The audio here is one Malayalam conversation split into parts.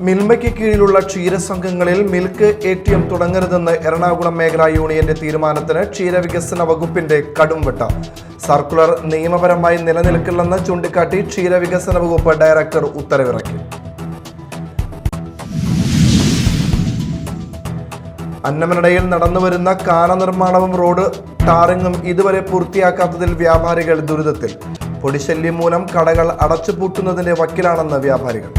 മിൽമയ്ക്ക് കീഴിലുള്ള ക്ഷീരസംഘങ്ങളിൽ മിൽക്ക് ATM തുടങ്ങരുതെന്ന് എറണാകുളം മേഖലാ യൂണിയന്റെ തീരുമാനത്തിന് ക്ഷീരവികസന വകുപ്പിന്റെ കടുംവെട്ട്. സർക്കുലർ നിയമപരമായി നിലനിൽക്കില്ലെന്ന് ചൂണ്ടിക്കാട്ടി ക്ഷീരവികസന വകുപ്പ് ഡയറക്ടർ ഉത്തരവിറക്കി. അന്നമനടയിൽ നടന്നുവരുന്ന കാന നിർമ്മാണവും റോഡ് ടാറിങ്ങും ഇതുവരെ പൂർത്തിയാക്കാത്തതിൽ വ്യാപാരികൾ ദുരിതത്തിൽ. പൊടിശല്യം മൂലം കടകൾ അടച്ചുപൂട്ടുന്നതിന്റെ വക്കിലാണെന്ന് വ്യാപാരികൾ.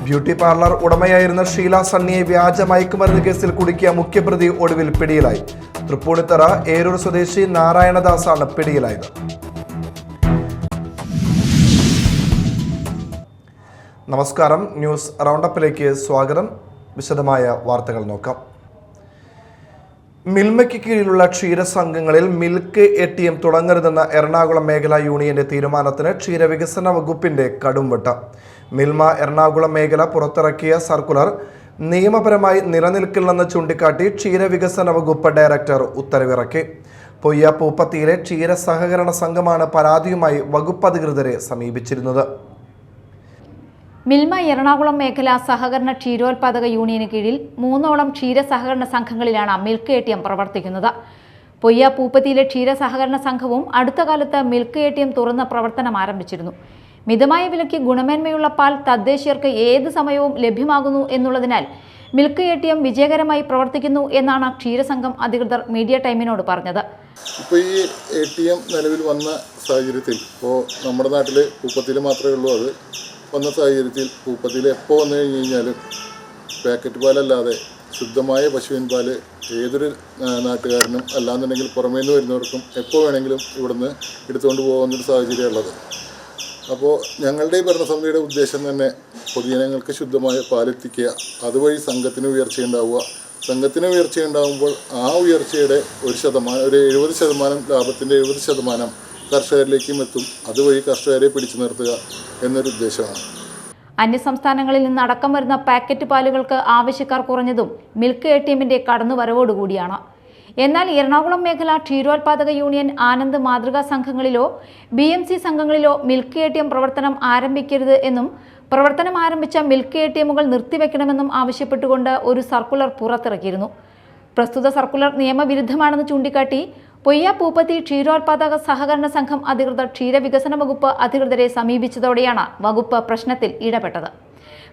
ബ്യൂട്ടി പാർലർ ഉടമയായിരുന്ന ഷീല സണ്ണിയെ വ്യാജ മയക്കുമരുന്ന് കേസിൽ കുടുക്കിയ മുഖ്യപ്രതി ഒടുവിൽ പിടിയിലായി. തൃപ്പൂണിത്തറ ഏരൂർ സ്വദേശി നാരായണദാസാണ് പിടിയിലായത്. നമസ്കാരം, ന്യൂസ് റൗണ്ടപ്പിലേക്ക് സ്വാഗതം. വിശദമായ വാർത്തകൾ നോക്കാം. മിൽമയ്ക്ക് കീഴിലുള്ള ക്ഷീരസംഘങ്ങളിൽ മിൽക്ക് ATM തുടങ്ങരുതെന്ന എറണാകുളം മേഖലാ യൂണിയന്റെ തീരുമാനത്തിന് ക്ഷീരവികസന വകുപ്പിന്റെ കടുംവെട്ട്. മിൽമ എറണാകുളം മേഖല പുറത്തിറക്കിയ സർക്കുലർ നിയമപരമായി നിലനിൽക്കില്ലെന്ന് ചൂണ്ടിക്കാട്ടി ക്ഷീരവികസന വകുപ്പ് ഡയറക്ടർ ഉത്തരവിറക്കി. പൊയ്യ പൂപ്പത്തിയിലെ ക്ഷീര സഹകരണ സംഘമാണ് പരാതിയുമായി വകുപ്പ് അധികൃതരെ സമീപിച്ചിരുന്നത്. മിൽമ എറണാകുളം മേഖല സഹകരണ ക്ഷീരോത്പാദക യൂണിയന് കീഴിൽ 3ഓളം ക്ഷീര സഹകരണ സംഘങ്ങളിലാണ് മിൽക്ക് ATM പ്രവർത്തിക്കുന്നത്. പൊയ്യ പൂപ്പത്തിയിലെ ക്ഷീര സഹകരണ സംഘവും അടുത്ത കാലത്ത് മിൽക്ക് ATM തുറന്ന് പ്രവർത്തനം ആരംഭിച്ചിരുന്നു. മിതമായ വിലയ്ക്ക് ഗുണമേന്മയുള്ള പാൽ തദ്ദേശീയർക്ക് ഏത് സമയവും ലഭ്യമാകുന്നു എന്നുള്ളതിനാൽ മിൽക്ക് ATM വിജയകരമായി പ്രവർത്തിക്കുന്നു എന്നാണ് ക്ഷീരസംഘം അധികൃതർ മീഡിയ ടൈമിനോട് പറഞ്ഞത്. ഇപ്പോൾ ഈ ATM നിലവിൽ വന്ന സാഹചര്യത്തിൽ ഇപ്പോൾ നമ്മുടെ നാട്ടിൽ പൂപ്പത്തിൽ മാത്രമേ ഉള്ളൂ. അത് വന്ന സാഹചര്യത്തിൽ പൂപ്പത്തിൽ എപ്പോൾ വന്നു കഴിഞ്ഞ് കഴിഞ്ഞാലും പാക്കറ്റ് പാലല്ലാതെ ശുദ്ധമായ പശുവിൻ പാല് ഏതൊരു നാട്ടുകാരനും അല്ലാന്നുണ്ടെങ്കിൽ പുറമേ നിന്ന് വരുന്നവർക്കും എപ്പോൾ വേണമെങ്കിലും ഇവിടുന്ന് എടുത്തുകൊണ്ട് പോകുന്നൊരു സാഹചര്യമുള്ളത്. അപ്പോൾ ഞങ്ങളുടെ ഈ ഭരണസമിതിയുടെ ഉദ്ദേശം തന്നെ പൊതുജനങ്ങൾക്ക് ശുദ്ധമായ പാലെത്തിക്കുക, അതുവഴി സംഘത്തിന് ഉയർച്ചയുണ്ടാവുക. സംഘത്തിന് ഉയർച്ചയുണ്ടാകുമ്പോൾ ആ ഉയർച്ചയുടെ ഒരു 70% ലാഭത്തിൻ്റെ 70% കർഷകരിലേക്കും എത്തും. അതുവഴി കർഷകരെ പിടിച്ചു നിർത്തുക എന്നൊരു ഉദ്ദേശമാണ്. അന്യസംസ്ഥാനങ്ങളിൽ നിന്ന് അടക്കം വരുന്ന പാക്കറ്റ് പാലുകൾക്ക് ആവശ്യക്കാർ കുറഞ്ഞതും മിൽക്ക് ATMന്റെ കടന്നുവരവോടുകൂടിയാണ്. എന്നാൽ എറണാകുളം മേഖല ക്ഷീരോത്പാദക യൂണിയൻ ആനന്ദ് മാതൃകാ സംഘങ്ങളിലോ BMC സംഘങ്ങളിലോ മിൽക്ക് ATM പ്രവർത്തനം ആരംഭിക്കരുത് എന്നും പ്രവർത്തനം ആരംഭിച്ച മിൽക്ക് ATMകൾ നിർത്തിവെക്കണമെന്നും ആവശ്യപ്പെട്ടുകൊണ്ട് ഒരു സർക്കുലർ പുറത്തിറക്കിയിരുന്നു. പ്രസ്തുത സർക്കുലർ നിയമവിരുദ്ധമാണെന്ന് ചൂണ്ടിക്കാട്ടി പൊയ്യ പൂപ്പത്തി ക്ഷീരോത്പാദക സഹകരണ സംഘം അധികൃതർ ക്ഷീരവികസന വകുപ്പ് അധികൃതരെ സമീപിച്ചതോടെയാണ് വകുപ്പ് പ്രശ്നത്തിൽ ഇടപെട്ടത്.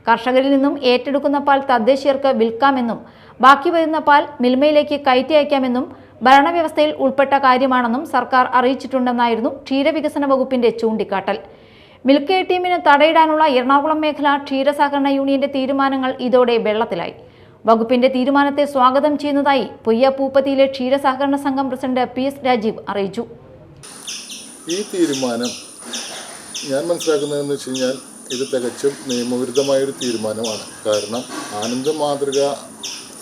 കർഷകരിൽ നിന്നും ഏറ്റെടുക്കുന്ന പാൽ തദ്ദേശീയർക്ക് വിൽക്കാമെന്നും ബാക്കി വരുന്ന പാൽ മിൽമയിലേക്ക് കയറ്റി അയക്കാമെന്നും ഭരണവ്യവസ്ഥയിൽ ഉൾപ്പെട്ട കാര്യമാണെന്നും സർക്കാർ അറിയിച്ചിട്ടുണ്ടെന്നായിരുന്നു ക്ഷീരവികസന വകുപ്പിന്റെ ചൂണ്ടിക്കാട്ടൽ. മിൽക്ക് ATMന് തടയിടാനുള്ള എറണാകുളം മേഖല ക്ഷീരസഹകരണ യൂണിയന്റെ തീരുമാനങ്ങൾ ഇതോടെ വെള്ളത്തിലായി. വകുപ്പിന്റെ തീരുമാനത്തെ സ്വാഗതം ചെയ്യുന്നതായി പൊയ്യ പൂപ്പത്തിയിലെ ക്ഷീരസഹകരണ സംഘം പ്രസിഡന്റ് PS രാജീവ് അറിയിച്ചു. ഈ തീരുമാനം ഞാൻ മനസ്സിലാക്കുന്നതെന്ന് വെച്ച് കഴിഞ്ഞാൽ ഇത് തികച്ചും നിയമവിരുദ്ധമായൊരു തീരുമാനമാണ്. കാരണം ആനന്ദ് മാതൃകാ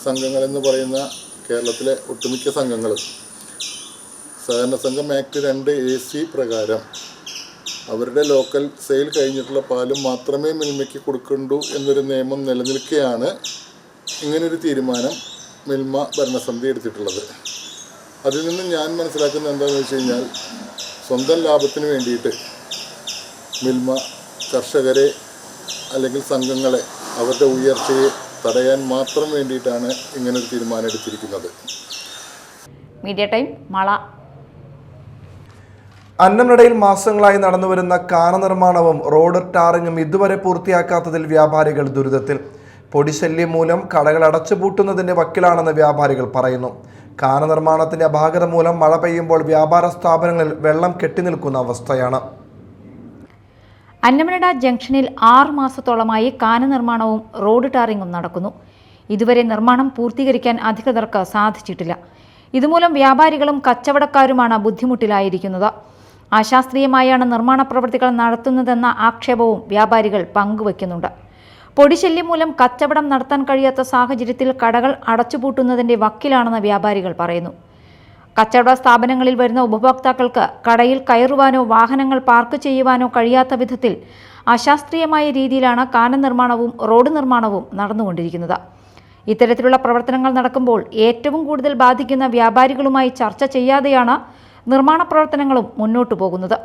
സംഘങ്ങളെന്ന് പറയുന്ന കേരളത്തിലെ ഒട്ടുമിക്ക സംഘങ്ങളും സഹകരണ സംഘം ആക്ട് 2AC പ്രകാരം അവരുടെ ലോക്കൽ സെയിൽ കഴിഞ്ഞിട്ടുള്ള പാലും മാത്രമേ മിൽമയ്ക്ക് കൊടുക്കണ്ടൂ എന്നൊരു നിയമം നിലനിൽക്കുകയാണ് ഇങ്ങനൊരു തീരുമാനം മിൽമ ഭരണസമിതി എടുത്തിട്ടുള്ളത്. അതിൽ നിന്ന് ഞാൻ മനസ്സിലാക്കുന്നത് എന്താണെന്ന് വെച്ച് കഴിഞ്ഞാൽ സ്വന്തം ലാഭത്തിന് വേണ്ടിയിട്ട് മിൽമ കർഷകരെ അല്ലെങ്കിൽ സംഘങ്ങളെ അവരുടെ ഉയർച്ചയെ തടയാൻ മാത്രം വേണ്ടിയിട്ടാണ് ഇങ്ങനൊരു തീരുമാനം എടുത്തിരിക്കുന്നത്. Media time മള. അന്നമനടയിൽ മാസങ്ങളായി നടന്നുവരുന്ന കാന നിർമ്മാണവും റോഡ് ടാറിങ്ങും ഇതുവരെ പൂർത്തിയാക്കാത്തതിൽ വ്യാപാരികൾ ദുരിതത്തിൽ. പൊടിശല്യം മൂലം കടകൾ അടച്ചുപൂട്ടുന്നതിന്റെ വക്കിലാണെന്ന് വ്യാപാരികൾ പറയുന്നു. കാന നിർമ്മാണത്തിന്റെ അപാകത മൂലം മഴ പെയ്യുമ്പോൾ വ്യാപാര സ്ഥാപനങ്ങളിൽ വെള്ളം കെട്ടിനിൽക്കുന്ന അവസ്ഥയാണ്. അന്നമനട ജംഗ്ഷനിൽ 6 മാസത്തോളമായി കാന നിർമ്മാണവും റോഡ് ടാറിങ്ങും നടക്കുന്നു. ഇതുവരെ നിർമ്മാണം പൂർത്തീകരിക്കാൻ അധികൃതർക്ക് സാധിച്ചിട്ടില്ല. ഇതുമൂലം വ്യാപാരികളും കച്ചവടക്കാരുമാണ് ബുദ്ധിമുട്ടിലായിരിക്കുന്നത്. അശാസ്ത്രീയമായാണ് നിർമ്മാണ പ്രവൃത്തികൾ നടത്തുന്നതെന്ന ആക്ഷേപവും വ്യാപാരികൾ പങ്കുവയ്ക്കുന്നുണ്ട്. പൊടിശല്യം മൂലം കച്ചവടം നടത്താൻ കഴിയാത്ത സാഹചര്യത്തിൽ കടകൾ അടച്ചുപൂട്ടുന്നതിന്റെ വക്കിലാണെന്ന് വ്യാപാരികൾ പറയുന്നു. കച്ചവട സ്ഥാപനങ്ങളിൽ വരുന്ന ഉപഭോക്താക്കൾക്ക് കടയിൽ കയറുവാനോ വാഹനങ്ങൾ പാർക്ക് ചെയ്യുവാനോ കഴിയാത്ത വിധത്തിൽ അശാസ്ത്രീയമായ രീതിയിലാണ് കാന നിർമ്മാണവും റോഡ് നിർമ്മാണവും നടന്നുകൊണ്ടിരിക്കുന്നത്. ഇത്തരത്തിലുള്ള പ്രവർത്തനങ്ങൾ നടക്കുമ്പോൾ ഏറ്റവും കൂടുതൽ ബാധിക്കുന്ന വ്യാപാരികളുമായി ചർച്ച ചെയ്യാതെയാണ് നിർമ്മാണ പ്രവർത്തനങ്ങളും മുന്നോട്ടു പോകുന്നത്.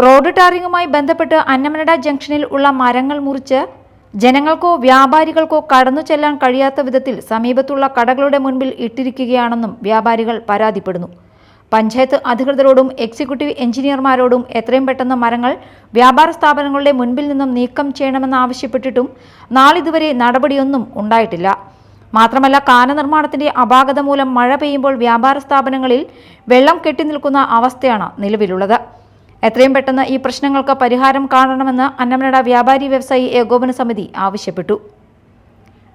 റോഡ് ടാറിങ്ങുമായി ബന്ധപ്പെട്ട് അന്നമനട ജംഗ്ഷനിൽ ഉള്ള മരങ്ങൾ മുറിച്ച് ജനങ്ങൾക്കോ വ്യാപാരികൾക്കോ കടന്നു ചെല്ലാൻ കഴിയാത്ത വിധത്തിൽ സമീപത്തുള്ള കടകളുടെ മുൻപിൽ ഇട്ടിരിക്കുകയാണെന്നും വ്യാപാരികൾ പരാതിപ്പെടുന്നു. പഞ്ചായത്ത് അധികൃതരോടും എക്സിക്യൂട്ടീവ് എഞ്ചിനീയർമാരോടും എത്രയും പെട്ടെന്ന് മരങ്ങൾ വ്യാപാര സ്ഥാപനങ്ങളുടെ മുൻപിൽ നിന്നും നീക്കം ചെയ്യണമെന്നാവശ്യപ്പെട്ടിട്ടും നാളിതുവരെ നടപടിയൊന്നും ഉണ്ടായിട്ടില്ല. മാത്രമല്ല, കാന നിർമ്മാണത്തിന്റെ അപാകത മൂലം മഴ പെയ്യുമ്പോൾ വ്യാപാര സ്ഥാപനങ്ങളിൽ വെള്ളം കെട്ടിനിൽക്കുന്ന അവസ്ഥയാണ് നിലവിലുള്ളത്. എത്രയും പെട്ടെന്ന് ഈ പ്രശ്നങ്ങൾക്ക് പരിഹാരം കാണണമെന്ന് അന്നമനട വ്യാപാരി വ്യവസായി ഏകോപന സമിതി ആവശ്യപ്പെട്ടു.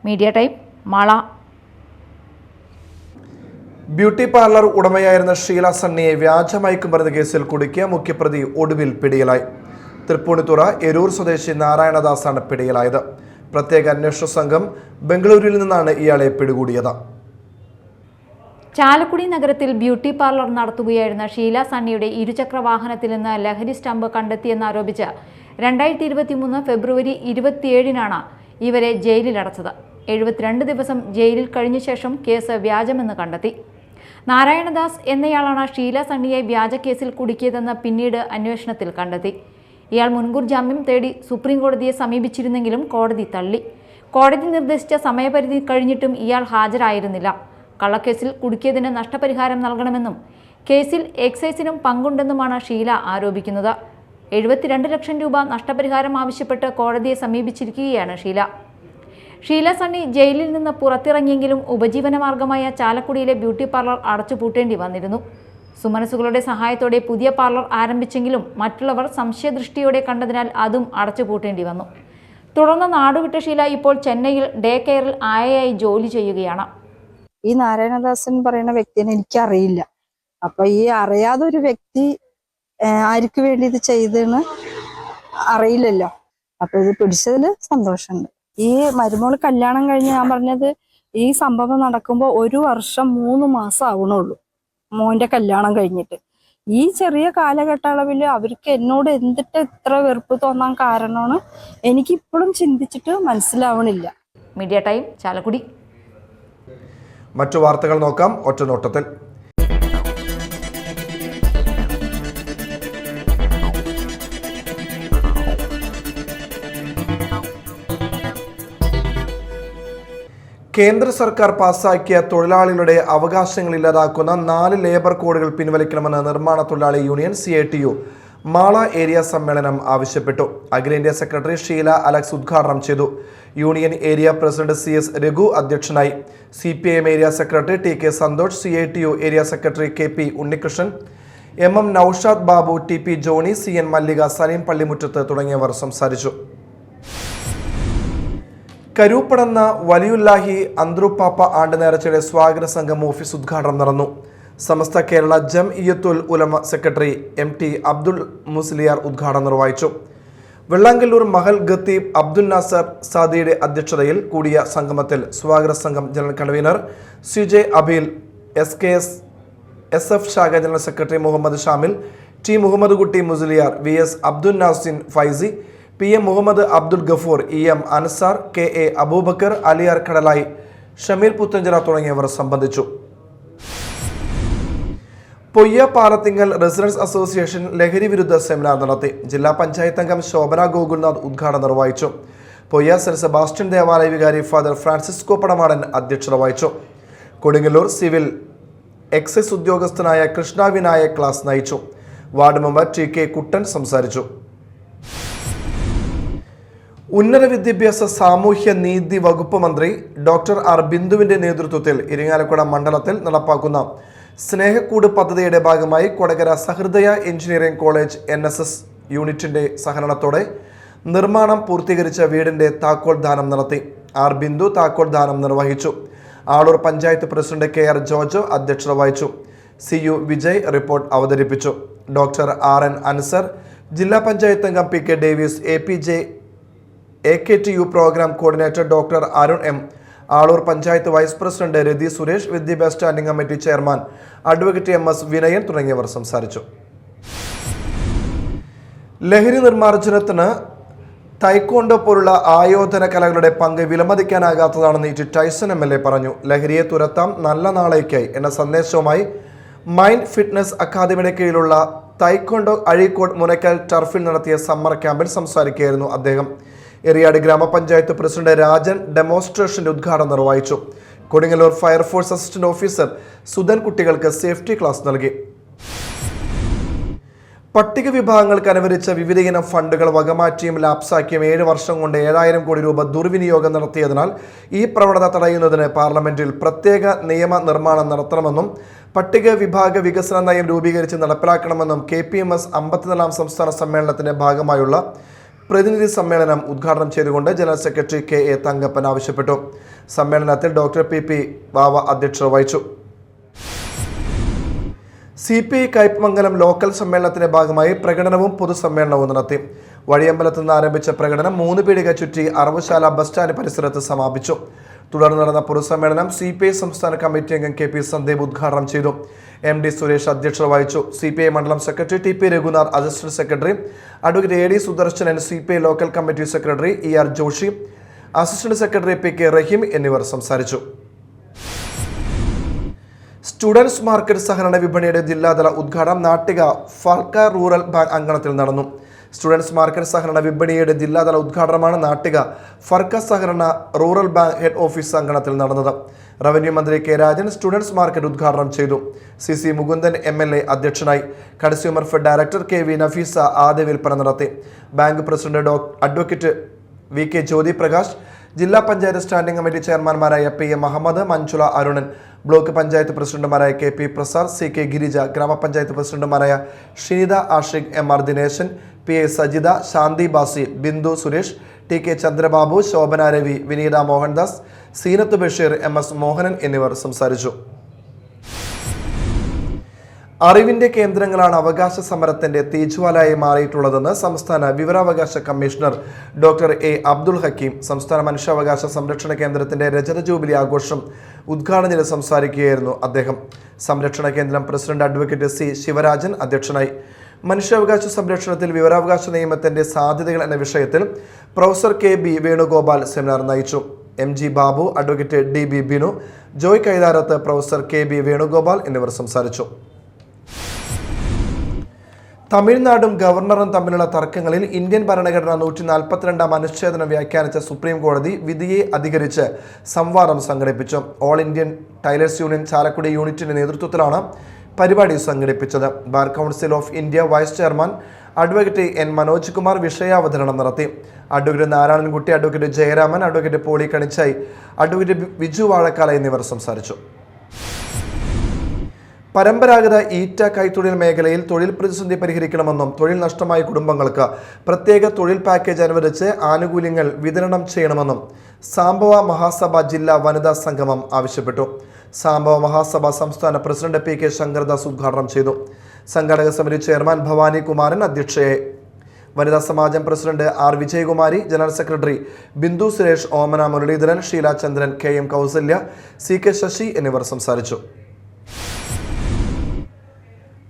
Media time, Mala. Beauty parlour ഉടമയായിരുന്ന ഷീല സണ്ണിയെ വ്യാജ മയക്കുമരുന്ന് കേസിൽ കുടുക്കിയ മുഖ്യപ്രതി ഒടുവിൽ പിടിയിലായി. തൃപ്പൂണിത്തുറ എരൂർ സ്വദേശി നാരായണദാസാണ് പിടിയിലായത്. പ്രത്യേക അന്വേഷണ സംഘം ബംഗളൂരുവിൽ നിന്നാണ് ഇയാളെ പിടികൂടിയത്. ചാലക്കുടി നഗരത്തിൽ ബ്യൂട്ടി പാർലർ നടത്തുകയായിരുന്ന ഷീല സണ്ണിയുടെ ഇരുചക്ര വാഹനത്തിൽ നിന്ന് ലഹരി സ്റ്റമ്പ് കണ്ടെത്തിയെന്നാരോപിച്ച് 2023 ഫെബ്രുവരി 27-നാണ് ഇവരെ ജയിലിലടച്ചത്. 72 ദിവസം ജയിലിൽ കഴിഞ്ഞ ശേഷം കേസ് വ്യാജമെന്ന് കണ്ടെത്തി. നാരായണദാസ് എന്നയാളാണ് ഷീല സണ്ണിയെ വ്യാജ കേസിൽ കുടുക്കിയതെന്ന് പിന്നീട് അന്വേഷണത്തിൽ കണ്ടെത്തി. ഇയാൾ മുൻകൂർ ജാമ്യം തേടി സുപ്രീം കോടതിയെ സമീപിച്ചിരുന്നെങ്കിലും കോടതി തള്ളി. കോടതി നിർദ്ദേശിച്ച സമയപരിധി കഴിഞ്ഞിട്ടും ഇയാൾ ഹാജരായിരുന്നില്ല. കള്ളക്കേസിൽ കുടുക്കിയതിന് നഷ്ടപരിഹാരം നൽകണമെന്നും കേസിൽ എക്സൈസിനും പങ്കുണ്ടെന്നുമാണ് ഷീല ആരോപിക്കുന്നത്. 72 ലക്ഷം രൂപ നഷ്ടപരിഹാരം ആവശ്യപ്പെട്ട് കോടതിയെ സമീപിച്ചിരിക്കുകയാണ് ഷീല. ഷീല സണ്ണി ജയിലിൽ നിന്ന് പുറത്തിറങ്ങിയെങ്കിലും ഉപജീവനമാർഗമായ ചാലക്കുടിയിലെ ബ്യൂട്ടി പാർലർ അടച്ചുപൂട്ടേണ്ടി വന്നിരുന്നു. സുമനസുകളുടെ സഹായത്തോടെ പുതിയ പാർലർ ആരംഭിച്ചെങ്കിലും മറ്റുള്ളവർ സംശയദൃഷ്ടിയോടെ കണ്ടതിനാൽ അതും അടച്ചുപൂട്ടേണ്ടി വന്നു. തുടർന്ന് നാടുവിട്ട ഷീല ഇപ്പോൾ ചെന്നൈയിൽ ഡേ കെയറിൽ ആയയായി ജോലി ചെയ്യുകയാണ്. ഈ നാരായണദാസൻ പറയുന്ന വ്യക്തിനെ എനിക്കറിയില്ല. അപ്പൊ ഈ അറിയാതെ ഒരു വ്യക്തി ആർക്ക് വേണ്ടി ഇത് ചെയ്തെന്ന് അറിയില്ലല്ലോ. അപ്പൊ ഇത് പിടിച്ചതിൽ സന്തോഷമുണ്ട്. ഈ മരുമോള് കല്യാണം കഴിഞ്ഞ് ഞാൻ പറഞ്ഞത് ഈ സംഭവം നടക്കുമ്പോ 1 വർഷം 3 മാസം ആവണുള്ളൂ മോന്റെ കല്യാണം കഴിഞ്ഞിട്ട്. ഈ ചെറിയ കാലഘട്ടളവിൽ അവർക്ക് എന്നോട് എന്തിട്ട് ഇത്ര വെറുപ്പ് തോന്നാൻ കാരണമാണ് എനിക്കിപ്പോഴും ചിന്തിച്ചിട്ട് മനസ്സിലാവണില്ല. Media time, Chalakudy. മറ്റു വാർത്തകൾ നോക്കാം ഒറ്റനോട്ടത്തിൽ. കേന്ദ്ര സർക്കാർ പാസാക്കിയ തൊഴിലാളികളുടെ അവകാശങ്ങൾ ഇല്ലാതാക്കുന്ന 4 ലേബർ കോഡുകൾ പിൻവലിക്കണമെന്ന് നിർമ്മാണ തൊഴിലാളി യൂണിയൻ CITU മാള ഏരിയ സമ്മേളനം ആവശ്യപ്പെട്ടു. അഖിലേന്ത്യാ സെക്രട്ടറി ഷീല അലക്സ് ഉദ്ഘാടനം ചെയ്തു. Union area president CS Raghu അധ്യക്ഷനായി. CPIM area secretary TK Santhosh, CITU area secretary KP Unnikrishnan, MM Noushad Babu, TP Johnny, CN Mallika, Saleem Pallimuttath തുടങ്ങിയവർ സംസാരിച്ചു. കരൂപ്പടന്ന വലിയുല്ലാഹി അന്ത്രുപ്പാപ്പ ആണ്ട് നേർച്ചയുടെ സ്വാഗത സംഘം ഓഫീസ് ഉദ്ഘാടനം നടന്നു. സമസ്ത കേരള ജംഇയ്യത്തുൽ ഉലമ സെക്രട്ടറി MT അബ്ദുൽ മുസ്ലിയാർ ഉദ്ഘാടനം നിർവഹിച്ചു. വെള്ളാങ്കല്ലൂർ മഹൽ ഖത്തീബ് അബ്ദുൽ നാസർ സാദിയുടെ അധ്യക്ഷതയിൽ കൂടിയ സംഗമത്തിൽ സ്വാഗത സംഘം general convener CJ Abeel, SKS SF ശാഖ general secretary Muhammad Shamil, T Muhammad Kutty Musliyar, VS Abdul Nasin Faizy, PM Muhammad Abdul Gafoor, EM Ansar, KA Abubakar, Aliyar കടലായി, ഷമീർ പുത്തഞ്ചിറ തുടങ്ങിയവർ സംബന്ധിച്ചു. പൊയ്യ പാലത്തിങ്കൽ റെസിഡൻസ് അസോസിയേഷൻ ലഹരി വിരുദ്ധ സെമിനാർ നടത്തി. ജില്ലാ പഞ്ചായത്ത് അംഗം ശോഭന ഗോകുൽനാഥ് ഉദ്ഘാടനം നിർവഹിച്ചു. പൊയ്യ സെന്റ് സെബാസ്റ്റ്യൻ ദേവാലയ വികാരി ഫാദർ ഫ്രാൻസിസ്കോ പടമാടൻ അധ്യക്ഷത വഹിച്ചു. കൊടുങ്ങല്ലൂർ സിവിൽ എക്സൈസ് ഉദ്യോഗസ്ഥനായ കൃഷ്ണ വിനായക് ക്ലാസ് നയിച്ചു. വാർഡ് മെമ്പർ TK കുട്ടൻ സംസാരിച്ചു. ഉന്നത വിദ്യാഭ്യാസ സാമൂഹ്യ നീതി വകുപ്പ് മന്ത്രി ഡോക്ടർ R ബിന്ദുവിന്റെ നേതൃത്വത്തിൽ ഇരിങ്ങാലക്കുട മണ്ഡലത്തിൽ നടപ്പാക്കുന്ന സ്നേഹക്കൂട് പദ്ധതിയുടെ ഭാഗമായി കൊടകര സഹൃദയ എഞ്ചിനീയറിംഗ് കോളേജ് NSS യൂണിറ്റിന്റെ സഹകരണത്തോടെ നിർമ്മാണം പൂർത്തീകരിച്ച വീടിന്റെ താക്കോൽ ദാനം നടത്തി. R ബിന്ദു താക്കോൽ ദാനം നിർവഹിച്ചു. Aloor panchayat president KR George അധ്യക്ഷത വഹിച്ചു. CU വിജയ് റിപ്പോർട്ട് അവതരിപ്പിച്ചു. ഡോക്ടർ RN അൻസർ, ജില്ലാ പഞ്ചായത്ത് അംഗം PK Davis, AKTU programme coordinator doctor Arun M, Aloor panchayat vice president Rathi Suresh, വിദ്യാഭ്യാസ standing committee chairman advocate MS Vinayan തുടങ്ങിയവർ സംസാരിച്ചു. ലഹരി നിർമ്മാർജ്ജനത്തിന് തൈക്കോണ്ടോ പോലുള്ള ആയോധന കലകളുടെ പങ്ക് വിലമതിക്കാനാകാത്തതാണെന്ന് ടി ടൈസൺ MLA പറഞ്ഞു. ലഹരിയെ തുരത്താം, നല്ല നാളേക്കായി എന്ന സന്ദേശവുമായി മൈൻഡ് ഫിറ്റ്നസ് അക്കാദമിയുടെ കീഴിലുള്ള തൈക്കൊണ്ടോ അഴീക്കോട് മുനക്കൽ ടർഫിൽ നടത്തിയ സമ്മർ ക്യാമ്പിൽ സംസാരിക്കുകയായിരുന്നു അദ്ദേഹം. എറിയാട് ഗ്രാമപഞ്ചായത്ത് പ്രസിഡന്റ് രാജൻ ഡെമോൺസ്ട്രേഷന്റെ ഉദ്ഘാടനം നിർവഹിച്ചു. Kodungallur fire force assistant officer Sudhan കുട്ടികൾക്ക് സേഫ്റ്റി ക്ലാസ് നൽകി. പട്ടിക വിഭാഗങ്ങൾക്ക് അനുവദിച്ച വിവിധയിനം ഫണ്ടുകൾ വകമാറ്റിയും ലാപ്സാക്കിയും 7 വർഷം കൊണ്ട് 7000 കോടി രൂപ ദുർവിനിയോഗം നടത്തിയതിനാൽ ഈ പ്രവണത തടയുന്നതിന് പാർലമെന്റിൽ പ്രത്യേക നിയമ നിർമ്മാണം നടത്തണമെന്നും പട്ടിക വിഭാഗ വികസന നയം രൂപീകരിച്ച് നടപ്പിലാക്കണമെന്നും KPMS 54ാം സംസ്ഥാന സമ്മേളനത്തിന്റെ ഭാഗമായുള്ള പ്രതിനിധി സമ്മേളനം ഉദ്ഘാടനം ചെയ്തുകൊണ്ട് ജനറൽ സെക്രട്ടറി KA തങ്കപ്പൻ ആവശ്യപ്പെട്ടു. സമ്മേളനത്തിൽ ഡോക്ടർ PP ബാവ അധ്യക്ഷത വഹിച്ചു. CPI കയ്പമംഗലം ലോക്കൽ സമ്മേളനത്തിന്റെ ഭാഗമായി പ്രകടനവും പൊതുസമ്മേളനവും നടത്തി. വഴിയമ്പലത്ത് നിന്ന് ആരംഭിച്ച പ്രകടനം 3 പീടിക ചുറ്റി അറവുശാല ബസ് സ്റ്റാൻഡ് പരിസരത്ത് സമാപിച്ചു. തുടർന്ന് നടന്ന പൊതുസമ്മേളനം CPI സംസ്ഥാന കമ്മിറ്റി അംഗം KP സന്ദീപ് ഉദ്ഘാടനം ചെയ്തു. MD സുരേഷ് അധ്യക്ഷത വഹിച്ചു. CPI മണ്ഡലം secretary TP Raghunath, assistant secretary advocate AD Sudarshanan, CPI local committee secretary ER Joshi, assistant secretary PK Rahim എന്നിവർ സംസാരിച്ചു. സ്റ്റുഡൻസ് മാർക്കറ്റ് സഹകരണ വിപണിയുടെ ജില്ലാതല ഉദ്ഘാടനം നാട്ടിക ഫർക്ക റൂറൽ ബാങ്ക് അങ്കണത്തിൽ നടന്നു. സ്റ്റുഡൻസ് മാർക്കറ്റ് സഹകരണ വിപണിയുടെ ജില്ലാതല ഉദ്ഘാടനമാണ് നാട്ടിക ഫർക്ക സഹകരണ റൂറൽ ബാങ്ക് ഹെഡ് ഓഫീസ് അങ്കണത്തിൽ നടന്നത്. റവന്യൂ മന്ത്രി K രാജൻ സ്റ്റുഡൻസ് മാർക്കറ്റ് ഉദ്ഘാടനം ചെയ്തു. CC മുകുന്ദൻ MLA അധ്യക്ഷനായി. Consumer fed director KV Nafeesa ആദ്യ വിൽപ്പന നടത്തി. Bank president advocate VK Jyothi Prakash, ജില്ലാ പഞ്ചായത്ത് സ്റ്റാൻഡിംഗ് കമ്മിറ്റി ചെയർമാൻമാരായ PM അഹമ്മദ്, മഞ്ജുള അരുണൻ, ബ്ലോക്ക് പഞ്ചായത്ത് പ്രസിഡന്റുമാരായ KP പ്രസാദ്, CK ഗിരിജ, ഗ്രാമപഞ്ചായത്ത് പ്രസിഡന്റുമാരായ ഷിനിത ആഷിഖ്, MR ദിനേശൻ, PA സജിത, ശാന്തി ബാസി, ബിന്ദു സുരേഷ്, TK ചന്ദ്രബാബു, ശോഭന രവി, വിനീത മോഹൻദാസ്, സീനത്ത് ബഷീർ, MS മോഹനൻ എന്നിവർ സംസാരിച്ചു. അറിവിന്റെ കേന്ദ്രങ്ങളാണ് അവകാശ സമരത്തിന്റെ തീജ്വാലയായി മാറിയിട്ടുള്ളതെന്ന് സംസ്ഥാന വിവരാവകാശ commissioner doctor A Abdul Hakeem സംസ്ഥാന മനുഷ്യാവകാശ സംരക്ഷണ കേന്ദ്രത്തിന്റെ രജത ജൂബിലി ആഘോഷം ഉദ്ഘാടനം ചെയ്ത് സംസാരിക്കുകയായിരുന്നു അദ്ദേഹം. സംരക്ഷണ കേന്ദ്രം പ്രസിഡന്റ് അഡ്വക്കേറ്റ് C ശിവരാജൻ അധ്യക്ഷനായി. മനുഷ്യാവകാശ സംരക്ഷണത്തിൽ വിവരാവകാശ നിയമത്തിന്റെ സാധ്യതകൾ എന്ന വിഷയത്തിൽ പ്രൊഫസർ KB വേണുഗോപാൽ സെമിനാർ നയിച്ചു. MG Babu, advocate DB Binu, Joy Kaitharath, professor KB Venugopal എന്നിവർ സംസാരിച്ചു. തമിഴ്നാടും ഗവർണറും തമ്മിലുള്ള തർക്കങ്ങളിൽ ഇന്ത്യൻ ഭരണഘടന 142 അനുച്ഛേദനം വ്യാഖ്യാനിച്ച സുപ്രീം കോടതി വിധിയെ അധികരിച്ച് സംവാദം സംഘടിപ്പിച്ചു. All Indian tailors union Chalakudy യൂണിറ്റിന്റെ നേതൃത്വത്തിലാണ് പരിപാടി സംഘടിപ്പിച്ചത്. Bar council of India vice chairman advocate N Manoj Kumar വിഷയാവതരണം നടത്തി. Advocate Narayanankutty, advocate Jayaraman, advocate Poly Kanichai, advocate Viju Vazhakkala എന്നിവർ സംസാരിച്ചു. പരമ്പരാഗത ഈറ്റ കൈത്തൊഴിൽ മേഖലയിൽ തൊഴിൽ പ്രതിസന്ധി പരിഹരിക്കണമെന്നും തൊഴിൽ നഷ്ടമായ കുടുംബങ്ങൾക്ക് പ്രത്യേക തൊഴിൽ പാക്കേജ് അനുവദിച്ച് ആനുകൂല്യങ്ങൾ വിതരണം ചെയ്യണമെന്നും സാംബവ മഹാസഭ ജില്ലാ വനിതാ സംഗമം ആവശ്യപ്പെട്ടു. സാംബവ മഹാസഭ സംസ്ഥാന പ്രസിഡന്റ് PK ശങ്കർദാസ് ഉദ്ഘാടനം ചെയ്തു. സംഘാടക സമിതി ചെയർമാൻ ഭവാനി കുമാരൻ അധ്യക്ഷയായി. വനിതാ സമാജം president R Vijayakumari, general secretary Bindu Suresh, Omana Muraleedharan, Sheela Chandran, KM Kausalya, CK Sasi എന്നിവർ സംസാരിച്ചു.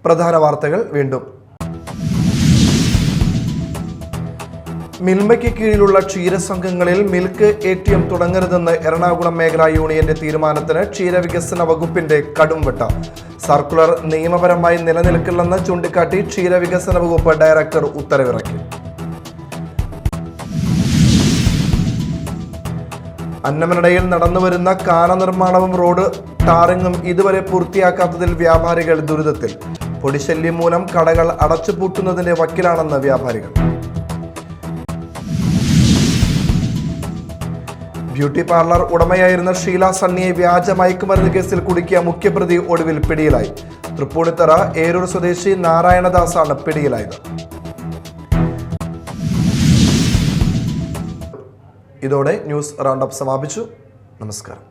പ്രധാന വാർത്തകൾ വീണ്ടും. മിൽമയ്ക്ക് കീഴിലുള്ള ക്ഷീരസംഘങ്ങളിൽ മിൽക്ക് ATM തുടങ്ങരുതെന്ന് എറണാകുളം മേഖലാ യൂണിയന്റെ തീരുമാനത്തിന് ക്ഷീരവികസന വകുപ്പിന്റെ കടുംവെട്ട. സർക്കുലർ നിയമപരമായി നിലനിൽക്കില്ലെന്ന് ചൂണ്ടിക്കാട്ടി ക്ഷീരവികസന വകുപ്പ് ഡയറക്ടർ ഉത്തരവിറക്കി. അന്നമനടയിൽ നടന്നുവരുന്ന കാന നിർമ്മാണവും റോഡ് ടാറിങ്ങും ഇതുവരെ പൂർത്തിയാക്കാത്തതിൽ വ്യാപാരികൾ ദുരിതത്തിൽ. പൊടിശല്യം മൂലം കടകൾ അടച്ചുപൂട്ടുന്നതിന്റെ വക്കിലാണെന്ന് വ്യാപാരികൾ. ബ്യൂട്ടി പാർലർ ഉടമയായിരുന്ന ഷീല സണ്ണിയെ വ്യാജ മയക്കുമരുന്ന് കേസിൽ കുടുക്കിയ മുഖ്യപ്രതി ഒടുവിൽ പിടിയിലായി. തൃപ്പൂണിത്തറ ഏരൂർ സ്വദേശി നാരായണദാസാണ് പിടിയിലായത്. ഇതോടെ ന്യൂസ് റൗണ്ടപ്പ് സമാപിച്ചു. നമസ്കാരം.